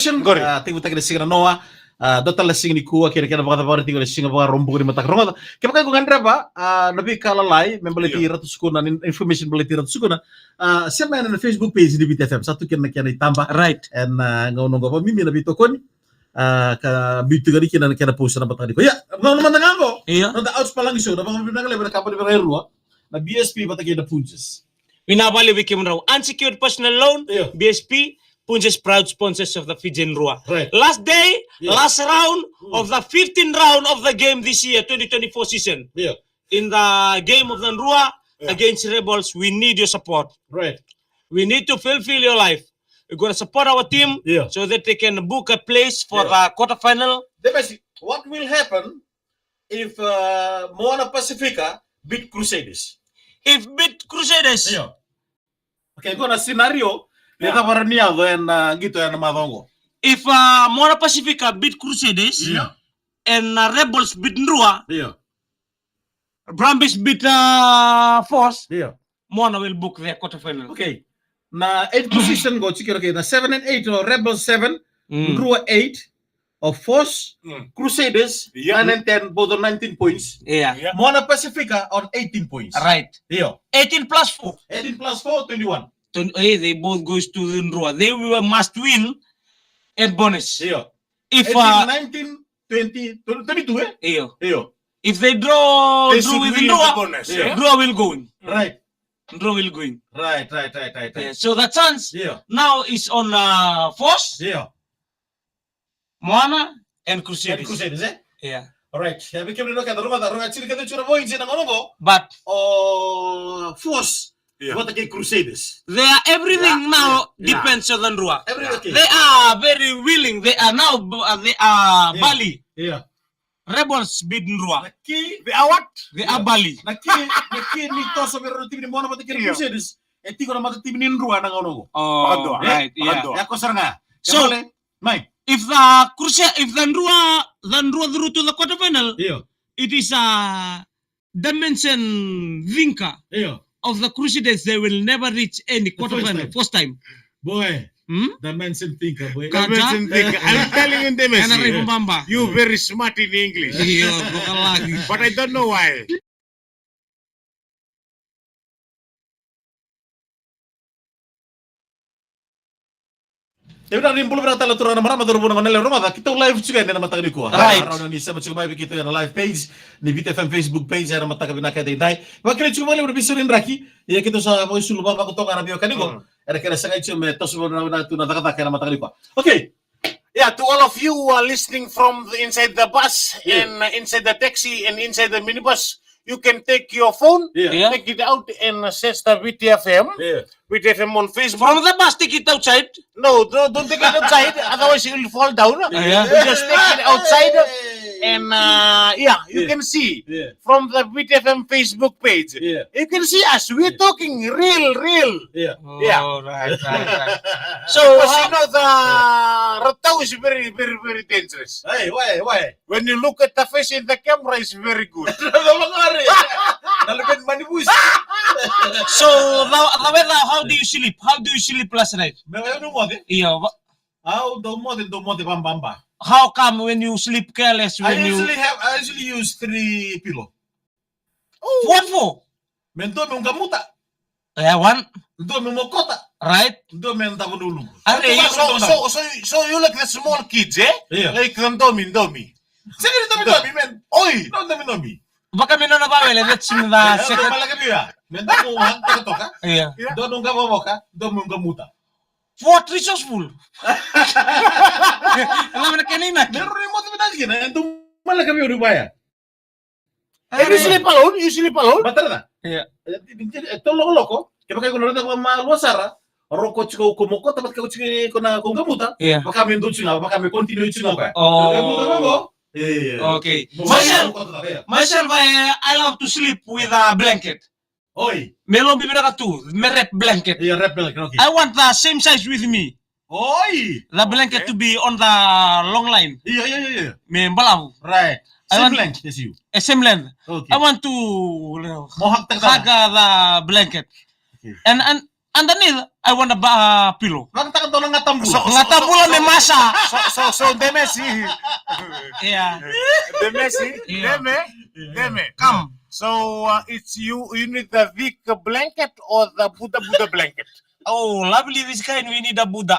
Tengo que decir noa dota la sing ni kuwa kira-kira bakal apa tinggal sing apa rombo di mata rongo kaya kaya gungandra ba nabi kala lai membeli ratus kuna information beli ratus kuna siapa yang na Facebook page di BTFM satu kena ditambah Right. and ngono apa mimi nabi tokon ka bitu gadi kina post na batang ko ya ngono man ngango Iya. nanda outs pa lang iso na bang binang level kapal di ruwa na BSP batang da punches Winabali Wikim Raw. Unsecured personal loan, Iya. BSP, Punja's proud sponsors of the Fijian Rua. Right. Last day, Yeah. last round of the 15th round of the game this year, 2024 season. yeah In the game of the Rua against Rebels, we need your support. right We need to fulfill your life. We're going to support our team Yeah. so that they can book a place for the quarterfinal. What will happen if Moana Pacifica beat Crusaders? If beat Crusaders, Iya. Okay, gue na scenario kita paraniado en gitu en madongo. if Mona Pacifica beat Crusaders Iya. and Rebels beat Rua, Iya. Brambis beat Force, Iya. Mona will book their quarterfinal. Okay. Na 8 position go cikir okay na 7 and 8 or Rebels 7, Rua 8 of Force, Crusaders 9 and 10 both on 19 points. Yeah. Moana Pacifica on 18 points. Right. Iya. 18 plus 4. 18 plus 4 21. They both goes to the Rua. They will must win and bonus. Iya. If 18 19 20 22 eh? yeah. Iya. If they draw They with should win Rua, the bonus, yeah. Rua will go in. Right. Rua will go in. Right. Yeah. So the chance Iya. now is on Force, Iya. Moana, and And Crusaders. Crusaders eh? Yeah. Alright, ya bikin dulu kata rumah ciri kata cura boy sih nang ono But Force buat kayak Crusaders. they are everything now Yeah. depends on the Rua. Everything. They are very willing. They are now Bali. Iya. Rebels beat Rua. Naki They are what? They are Bali. naki ni to sa meron tim ni mo na buat kayak Crusaders. Eti ko na mata tim ni Rua nang ono. Oh, Pakadua. right. Yeah. Pakadua. Ya ko saranga. So- Mike. If the Rua through to the quarterfinal, Iya. it is Dimension Vinca Iya. of the Crusaders. They will never reach any quarterfinal. time. First time. Boy, Hmm? the mention thinker boy. Ka- Dimension thing. I'm telling you, Karena Demesi, Ribu Bamba. you very smart in English, Iya, bukan lagi. but I don't know why. Ya udah rimpul berata la turana marama do rubuna manele roma kita live juga ni na mata ni ko. Right. Araw ni sa machuk mai kita na live page ni BTFM Facebook page na mata ka binaka dai. Wakil cuma le berbisarin raki ya kita sa mo sulu baba ko tonga radio kaniko. Era kera sanga ichum tos mo na tu na taka na mata ni ko. Okay. Yeah, to all of you who are listening from inside the bus and inside the taxi and inside the minibus, you can take your phone, Yeah. take it out and search the VTFM, Yeah. VTFM on Facebook. From the bus, take it outside. No, don't take it outside, otherwise you will fall down. Yeah. You just take it outside and you can see Yeah. from the VTFM Facebook page. Yeah. You can see us. We're talking real. Yeah. Yeah. Oh, right. So you know the Ratau is very dangerous. Hey, why? When you look at the face in the camera, it's very good. Nalangari. Nalagyan manibus. So, how do you sleep? How do you sleep last night? May ano mo de? Yeah. Do mo de bamba. How come when you sleep careless I when you... usually use 3 pillow. What for? Mento me gamuta. Yeah, one. Do me kota. Right? Do me nulung. Are So you like the small kids, eh? Yeah. Like Domi. Sige dami men. Oi! No dami. baka may nanabawel, let's in the second... Malaki biya. Mento mo hanta to ka. Yeah. Do nung gabawo ka, do mo gamuta. What resourceful? Alam mo na kanina. Meron rin mo tayo gina, ito malaki biya rubaya. And you sleep alone? Batar na. Yeah. Ito loko. Kaya kayo kuno rin ako maluwasara. Roko chiko kumoko tapat ka chiko ko na kung gamuta. Yeah. Baka may doon nga, baka may continue chiko ka. Oh. Yeah. Okay. Myself, I love to sleep with a blanket. Oy. Melon bibira ka too. Rep blanket. Yeah, rep blanket. Okay. I want the same size with me. Oy. The blanket to be on the long line. Yeah. May balaw. Right. I Same want- length as you. Same length. Okay. I want to Mohak hug the blanket. Okay. And underneath, I want a pillow. Nakatakan to ng ngatambulan. Ngatambulan ni Masa. So Demesi. Yeah. Deme. Come. So it's you need the Vic blanket or the Buddha blanket? Oh, lovely this kind. We need a Buddha.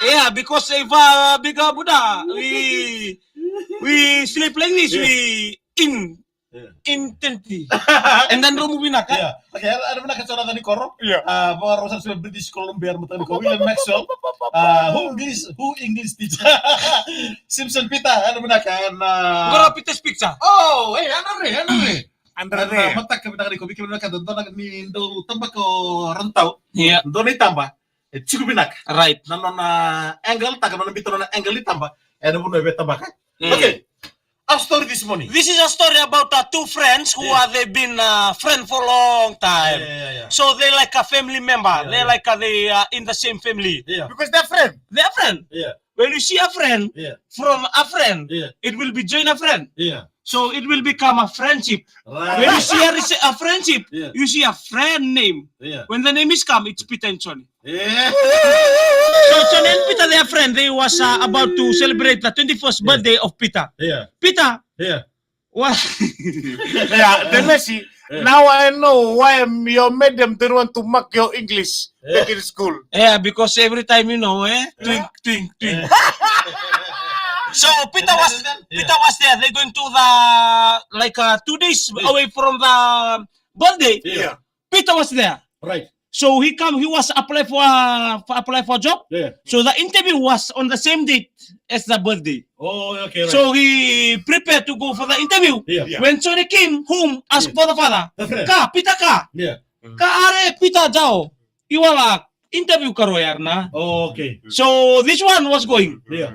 Yeah, because if big Buddha, we sleep like this. We intensity. And then Romubinak. Yeah. Okay, ano mo nakasara ni Koro? Yeah. Mga Rosan sa British Columbia mo tani ko William Maxwell. Who English teacher? Simpson Pita, ano mo na kan? Goro Pites pizza. Oh, ano re? Andre. Matak kami na ko bikin na kan doon ni do tambak ko rantau. Yeah. Doon ay tamba. Chigubinak. Right. Nanon na angle taga nanon bito na angle ni tamba. Ano mo na tamba ka? Mm. Okay. Our story this morning. This is a story about two friends who they've been friends for a long time. Yeah. So they're like a family member. Yeah, they're like they are in the same family. Yeah. Because they're friends. They're friends. Yeah. When you see a friend Yeah. from a friend, Yeah. it will be join a friend. Yeah. So it will become a friendship. When you see a friendship, Yeah. you see a friend name. Yeah. When the name is come, it's Peter and Johnny. Yeah. So Johnny and Peter, they are friends. They was about to celebrate the 21st birthday of Peter. Yeah. Peter, Yeah. what? Yeah, Demesi. Now I know why your madam don't want to mark your English back in school. Yeah, because every time twink. So Peter was there. They're going to the 2 days away from the birthday. Yeah. Peter was there. Right. So he was apply for a job. Yeah. So the interview was on the same date as the birthday. Oh, okay. Right. So he prepared to go for the interview. Yeah. When Johnny came home, asked for the father, The friend. Peter ka? Yeah. Ka are Peter jao. Iwala interview karo yarna. Oh, okay. So this one was going. Yeah.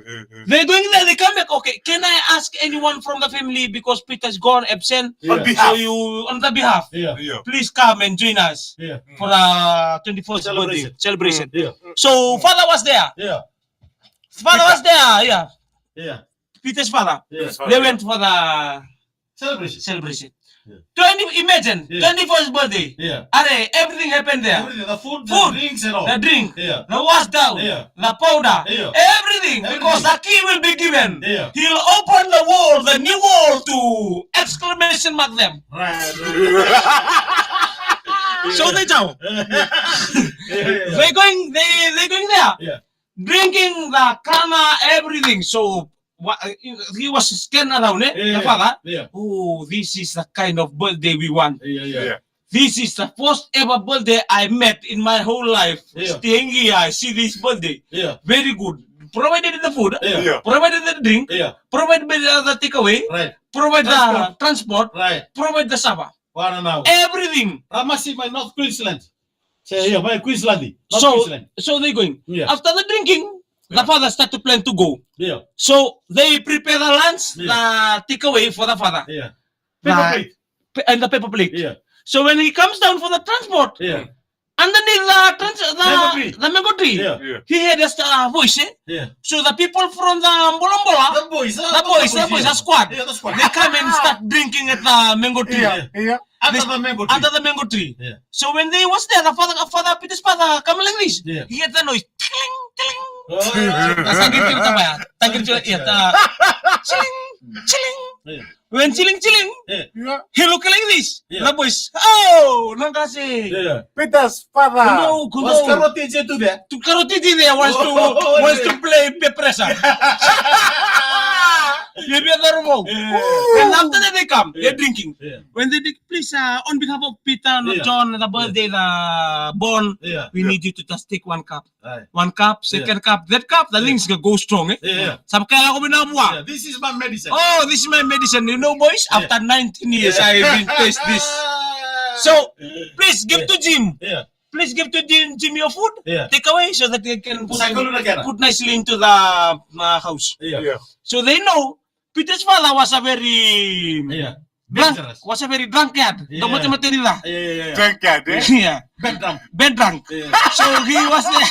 They're going there, they come back. Okay, can I ask anyone from the family because Peter's gone absent? Yeah. So you on the behalf, Yeah. please come and join us Yeah. for the 21st birthday celebration. Yeah. So father was there. Yeah. Father was there, yeah. Yeah. Peter's father. Yeah. They went for the Celebration. celebration. Yeah. Imagine, Yeah. 21st birthday. Yeah. Are everything happened there. Everything, the food, Food. the drinks and all. The drink, Yeah. the wash down, Yeah. the powder, Yeah. everything, because the key will be given. Yeah. He'll open the world, the new world to exclamation mark them. Right. So they down. Yeah. They're going there, Yeah. drinking the kana, everything. So he was scared around, the father. Yeah. Oh, this is the kind of birthday we want. Yeah. This is the first ever birthday I met in my whole life. Yeah. Staying here, I see this birthday. Yeah. Very good. Provided the food, Yeah. provided the drink, Yeah. provide the takeaway, Right. provide the transport, Right. provide the supper. One now. Everything. Ramasi by North Queensland. Say yeah, by Queensland. North So, Queensland. so they're going. Yeah. After the drinking, the father start to plan to go. Yeah. So they prepare the lunch, Yeah. the takeaway for the father, Yeah. The- Paper plate. and the paper plate. Yeah. So when he comes down for the transport, Yeah. underneath Mango tree. the mango tree, Yeah. he had a voice. Yeah. So the people from the Mbolombola, The boys. the squad, Yeah, the squad. they come and start drinking at the mango tree. Yeah. Under the mango tree. Under the mango tree. Yeah. So when they was there, the father Peter's father come like this. Yeah. He had the noise. Tiling, tiling. Oh, Sakit kita apa ya? Sakit kita ya. Chilling, chilling. Yeah. When chilling, Yeah. he look like this. Yeah. The boys. Oh, nang kasi. Yeah. Peter's father. Was karoti to there? To karotiti there wants to play pepresa. Maybe other wrong. And after that they come, they're drinking. Yeah. When they drink, please, on behalf of Peter, Yeah. John, the birthday, the born, Yeah. we need you to just take one cup. Right. One cup, second cup, that cup, the links go strong. Yeah. Sabi kaya ako binabuha. Yeah. This is my medicine. Oh, this is my medicine. You know, boys, after 19 years, I've been taste this. So, please give to Jim. Yeah. Please give to Jim your food. Yeah. Take away so that they can Psychological. put nicely into the house. Yeah. So they know Peter's father was a very Yeah. drunk, Dangerous. was a very drunkard. Yeah. Don't mati nila. Yeah. Drunkard, eh? Yeah, Bad drum. bad drunk. Yeah. So he was there.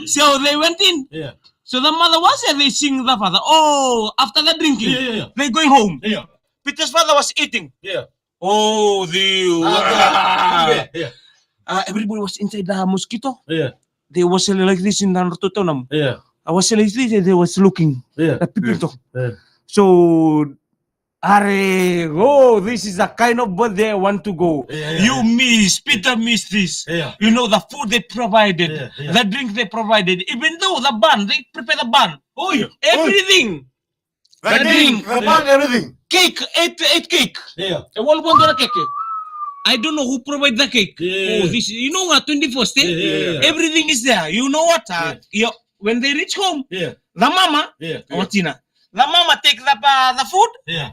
So they went in. Yeah. So the mother was there. They sing the father. Oh, after the drinking, Yeah. they going home. Yeah. Peter's father was eating. Yeah. Oh, the Yeah. everybody was inside the mosquito. Yeah. They was like this in the Rototonam. Yeah. I was like this, they was looking. Yeah. The people talk. Yeah. So, this is the kind of birthday I want to go. You miss, Peter missed this. Yeah. You know, the food they provided, Yeah. the drink they provided, even though the bun, they prepare the bun. Everything. The drink, the bun, everything. Cake, eight cake. Yeah. A whole bunch of cake. I don't know who provide the cake. Yeah. Oh, this, you know what, 21st, eh? Yeah. Everything is there. You know what? When they reach home, Yeah. the mama, Yeah. the mama take the food, Yeah.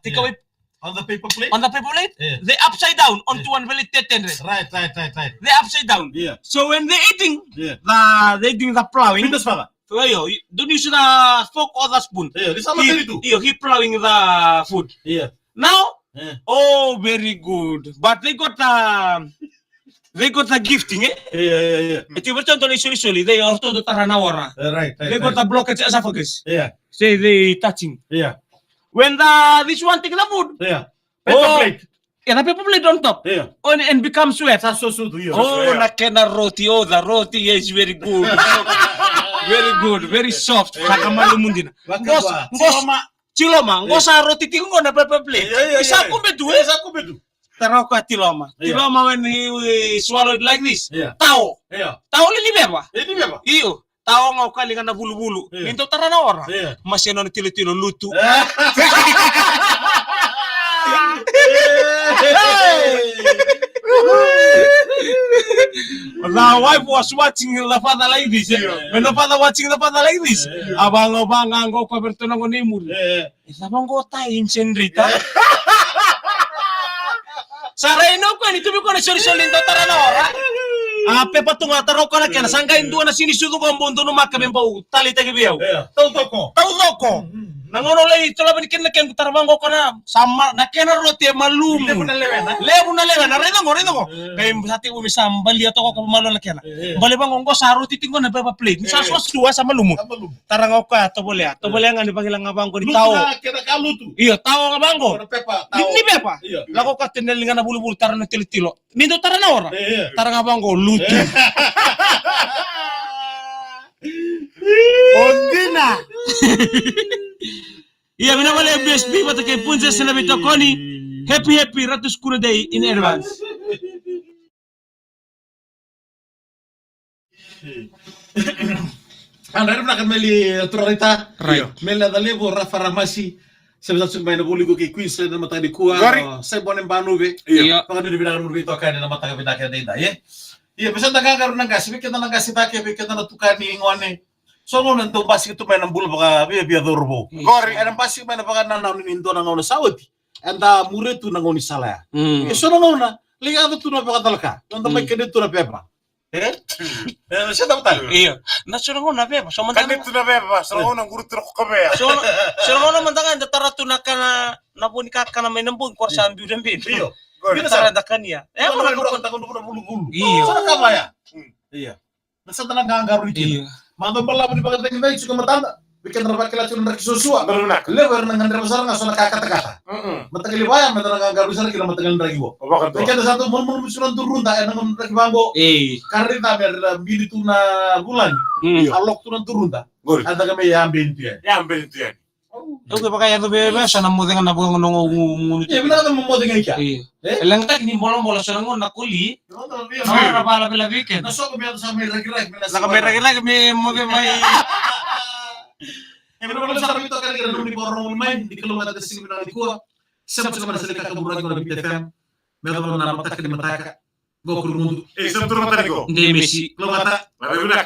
take away On the paper plate. on the paper plate, Yeah. they upside down onto one very tender. Right. They upside down. Yeah. So when they eating, Yeah. they doing the plowing. Pindas pala. Don't use the fork or the spoon. Yeah. Di sama itu. He plowing the food. Yeah. Now, Yeah. very good. But they got the gifting, eh? Yeah. Ito ba contoh isuli-isuli, they are to taranawara. Right. They got the blockage esophagus. Yeah. Say they touching. Yeah. When this one take the food, Yeah. Paper plate. the people plate on top. Yeah. And become sweat. Sa susu tu yo. Nakena roti. The roti is very good. Very good. Very soft. Nakamalumundin. Chiloma. Ngosa roti tingo na paper plate. Isa kumbedu. Taroka Tiloma. Yeah. Tiloma when he swallowed like this. Yeah. Tao. Yeah. Tao lili beba. Ini apa? Iyo. Tao nga ukali nga na bulu-bulu. Yeah. Minto tara na ora. Yeah. Masya na tilo-tilo luto. The wife was watching the father like this. When the father watching the father like this, abang-abang ang go paberto ng nimul. Isabang go tayo insenrita. Saray no ko ni tumi ko na sori-sori ndo tara na ora. Pepa tunga taraw ka na kaya sangga indo na sinisudo ko ang bondo no makabembaw tali tagi biyaw. Tahu toko. Nangono lay ito laban kin na ken tarbango ko na sama na ken roti malum. Lebu na lewen na reno ko. Kay sati umi sambal ya to ko malo na ken. Bale bang ngo sa roti tingo na beba plate. Sa suwa sa malum. Tarangaw ka to bole nga ni pangilang nga bangko ni tao. Kira kalutu. Iyo tao nga bangko. Pepa. Ni bepa. Lako ka tinel nga na bulu-bulu tara na tilo-tilo. Nindo tara na ora. Tara nga bangko luto. Ondina. Iya, minawala BSB pati kay Punza sa nabito Connie. Happy Ratus Kuna Day in advance. Andare na meli turarita. Right. Meli adalevo Rafa Ramasi. Sabi sa may nabuli ko kay Queensland na matay di kuha. Sa bonem banuve. Iya. Pag di binagan mo ito kaya na matay binakya dinda, eh. Iya, bisa nagkakaroon ng gas. Bikit na ng gas ita kaya bikit na natukani ngone. So ngon nang basi itu main nambul baka biya dorbo. Gori anang basi main baka nanaw ni indo nang ngona sawati. Anda mure tu nang ngoni sala. So nang ngona ligado tu na baka talka. Nang may kedit tu na pepa. Siya tayo. Iya. Nasunod ko na beba. So man Kanito na beba, sa unang guru ko kabea. So man mandangan datara tu nakana nabunika kana may nambun ko sa ambi den bin. Iyo. Datara dakania. Ano na ko takon ko na bulu-bulu. Iyo. Sa kamaya. Iya. Nasa talaga ang garo Iyo. Manto pala di bagat lagi baik suka matanda. Bikin rapakila cun rak susua. Berunak. Lebar nang ngandra besar nga so nakakata-kata. Matagali baya mata nang garu besar kila matagal ragi bo. Bakit to? Bikin satu mun sunan turun ta nang ragi banggo. Karena ta bili tu na bulan. Alok tunan turun ta. Gori. Ada kami yang bintu ya. Yang bintu yan. Okay, pa kaya to beba sa namo dengan nabong nung Ya bila ta mo dengan ikya. Elang tak ni bolong-bolong sa nang nakuli. Na pala pala weekend. Naso ko biya sa may ragi-ragi. Nakamera may mo may Yang benar-benar sarap itu kan kira di borong main di keluar ada sini benar di kuah. Siapa cuma ada selika kabur lagi di BTFM. Mereka mau nama tak di mata. Go kurung. Isang turun tadi ko. Hindi Messi. Keluar mata. Berunak.